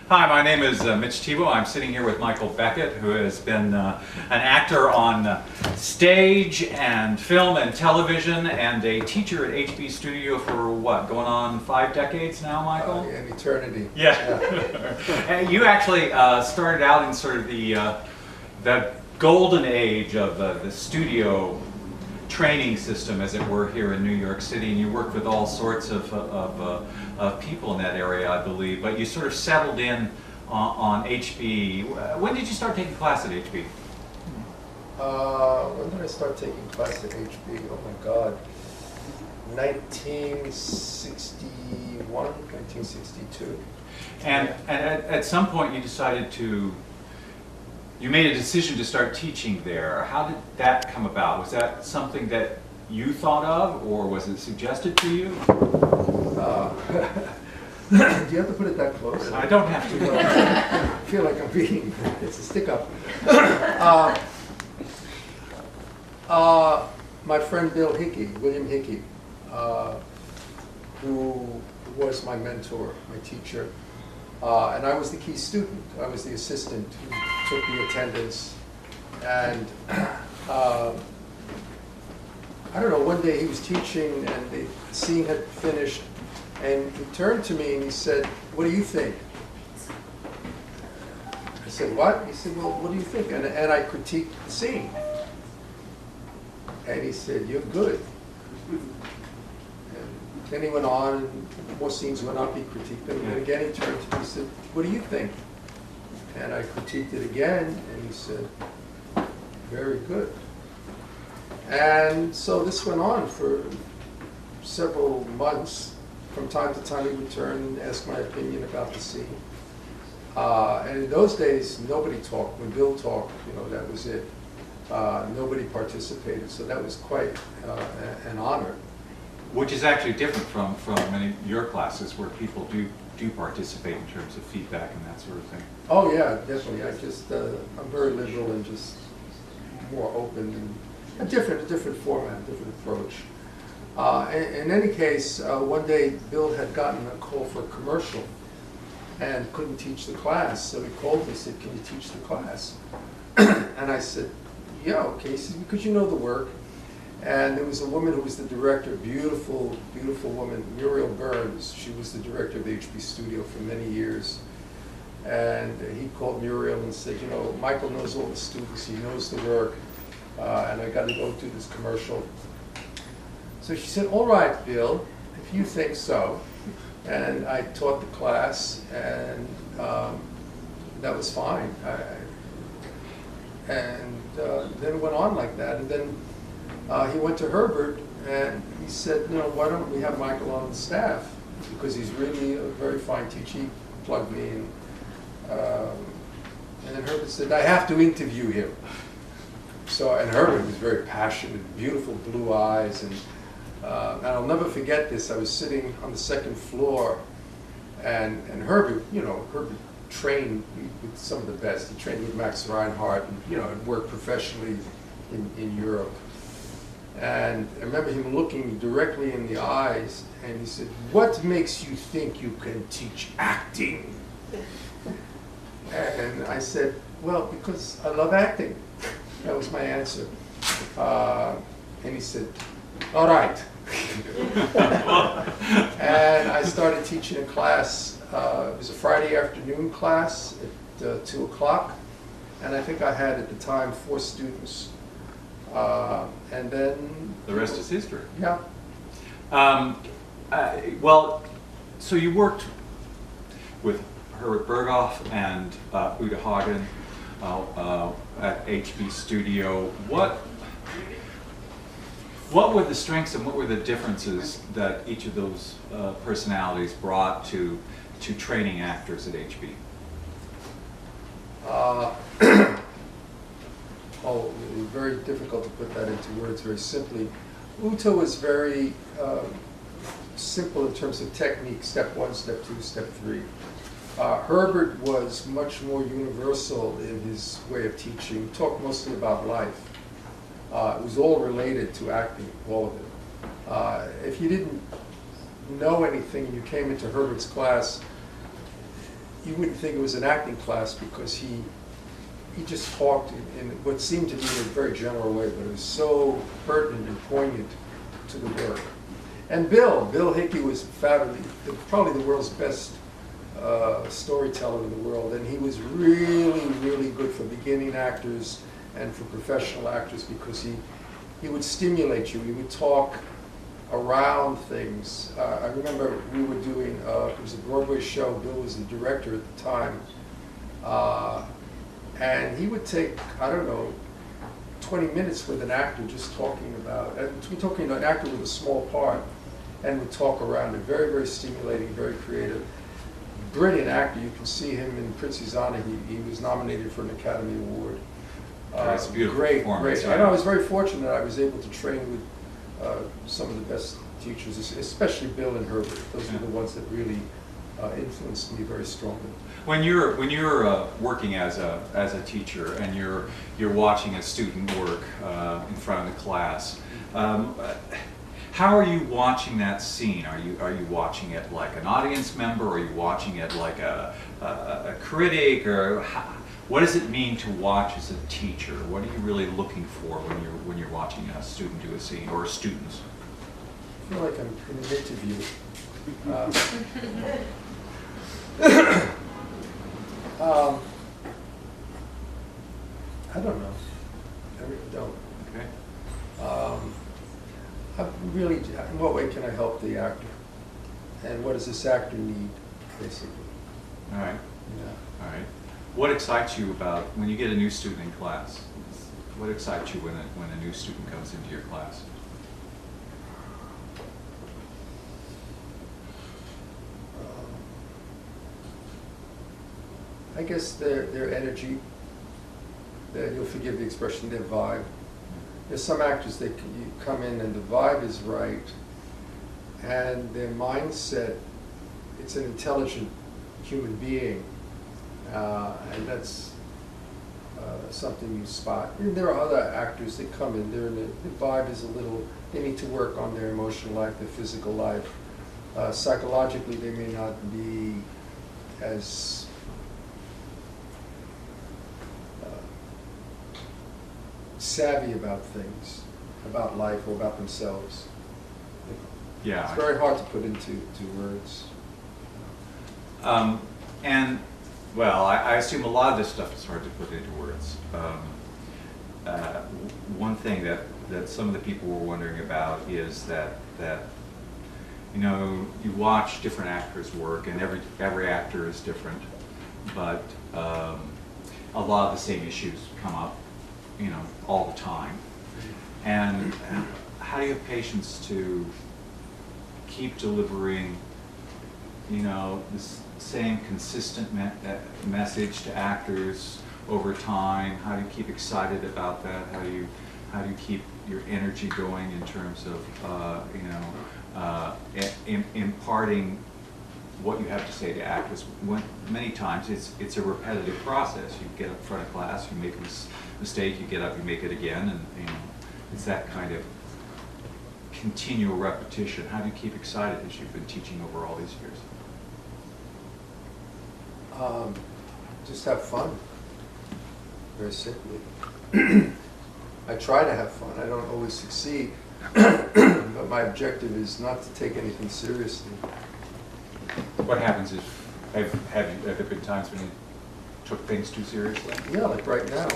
Hi, my name is Mitch Tebow. I'm sitting here with Michael Beckett, who has been an actor on stage and film and television, and a teacher at HB Studio for what, going on 5 decades now, Michael? An eternity. Yeah. You actually started out in sort of the golden age of the studio training system, as it were, here in New York City, and you worked with all sorts of people in that area, I believe, but you sort of settled in on HB. When did you start taking class at HB? When did I start taking class at HB? Oh my God. 1961, 1962. And at some point you decided you made a decision to start teaching there. How did that come about? Was that something that you thought of, or was it suggested to you? Do you have to put it that close? I don't have to. I feel like I'm being, it's a stick up. My friend William Hickey, who was my mentor, my teacher, and I was the key student. I was the assistant who took the attendance. And I don't know, one day he was teaching and the scene had finished, and he turned to me and he said, "What do you think?" I said, "What?" He said, "Well, what do you think?" And I critiqued the scene. And he said, "You're good." And then he went on, and more scenes went up, he critiqued them. And again he turned to me and said, "What do you think?" And I critiqued it again, and he said, "Very good." And so this went on for several months. From time to time he would turn and ask my opinion about the scene. And in those days, nobody talked. When Bill talked, that was it. Nobody participated, so that was quite an honor. Which is actually different from many of your classes, where people do participate in terms of feedback and that sort of thing. Oh yeah, definitely. I'm very liberal and just more open and a different format, a different approach. In any case, one day Bill had gotten a call for a commercial and couldn't teach the class, so he called me and said, "Can you teach the class?" And I said, "Yeah, okay." He said, "Because you know the work." And there was a woman who was the director, beautiful, beautiful woman, Muriel Burns. She was the director of the HB Studio for many years. And he called Muriel and said, "Michael knows all the students, he knows the work, and I got to go do this commercial." So she said, "All right, Bill, if you think so." And I taught the class, and that was fine. Then it went on like that. And then he went to Herbert, and he said, "Why don't we have Michael on the staff? Because he's really a very fine teacher." He plugged me in. And then Herbert said, "I have to interview him." And Herbert was very passionate, beautiful blue eyes, and I'll never forget this. I was sitting on the second floor, and Herbert, Herbert trained with some of the best. He trained with Max Reinhardt, and had worked professionally in Europe. And I remember him looking directly in the eyes, and he said, "What makes you think you can teach acting?" And I said, "Well, because I love acting." That was my answer. And he said, "All right." And I started teaching a class. It was a Friday afternoon class at 2 o'clock. And I think I had at the time 4 students. And then The rest is history. Yeah. So you worked with Herbert Berghoff and Uta Hagen at HB Studio. What were the strengths and what were the differences that each of those personalities brought to training actors at HB? Very difficult to put that into words very simply. Uta was very simple in terms of technique, step 1, step 2, step 3. Herbert was much more universal in his way of teaching. He talked mostly about life. It was all related to acting, all of it. If you didn't know anything and you came into Herbert's class, you wouldn't think it was an acting class because he just talked in what seemed to be a very general way, but it was so pertinent and poignant to the work. And Bill Hickey was fabulous, probably the world's best storyteller in the world, and he was really, really good for beginning actors and for professional actors because he would stimulate you. He would talk around things. I remember we were doing, it was a Broadway show, Bill was the director at the time, and he would take, I don't know, 20 minutes with an actor just talking about, we're talking about an actor with a small part, and would talk around it. Very, very stimulating, very creative. Brilliant actor. You can see him in Prince's Honor. He was nominated for an Academy Award. That's a beautiful great, performance. great. I know, I was very fortunate I was able to train with some of the best teachers, especially Bill and Herbert. Those were the ones that really influenced me very strongly. When you're working as a teacher and you're watching a student work in front of the class, how are you watching that scene? Are you watching it like an audience member? Are you watching it like a critic? Or what does it mean to watch as a teacher? What are you really looking for when you're watching a student do a scene, or students? I feel like I'm in an interview. I don't know. I really don't. Okay. Really, in what way can I help the actor? And what does this actor need, basically? All right. Yeah. All right. What excites you about when you get a new student in class? What excites you when a new student comes into your class? I guess their energy, you'll forgive the expression, their vibe. There's some actors that you come in and the vibe is right, and their mindset, it's an intelligent human being, and that's something you spot. And there are other actors that come in, the vibe is a little, they need to work on their emotional life, their physical life. Psychologically, they may not be as savvy about things, about life or about themselves. Yeah. It's very hard to put into words. And, well, I assume a lot of this stuff is hard to put into words. One thing that some of the people were wondering about is that you know, you watch different actors work, and every actor is different, but a lot of the same issues come up, you know, all the time. And how do you have patience to keep delivering, you know, this same consistent message to actors over time? How do you keep excited about that? How do you keep your energy going in terms of you know, imparting what you have to say to actors? Many times it's a repetitive process. You get up in front of class, you make a mistake, you get up, you make it again, and you know, it's that kind of continual repetition. How do you keep excited as you've been teaching over all these years? Just have fun, very simply. I try to have fun. I don't always succeed, but my objective is not to take anything seriously. What happens if, have there been times when you took things too seriously? Yeah, like right now.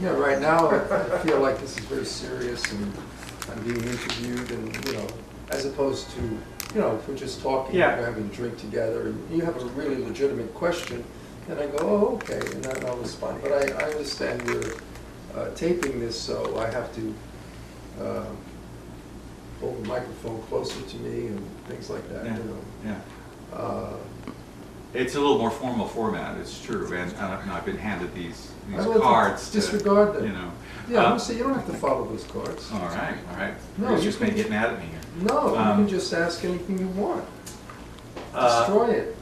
Yeah, right now I feel like this is very serious and I'm being interviewed, and you know, as opposed to, you know, if we're just talking, Yeah. we're having a drink together and you have a really legitimate question, and I go, oh, okay, and then I'll respond. But I understand you're taping this, so I have to hold the microphone closer to me and things like that, Yeah. you know. Yeah. It's a little more formal format, it's true, and I've been handed these I will cards. disregard them. You know. Yeah, so you don't have to follow those cards. All right, all right. No, You you just may can- get mad at me here. No, you can just ask anything you want. Destroy it.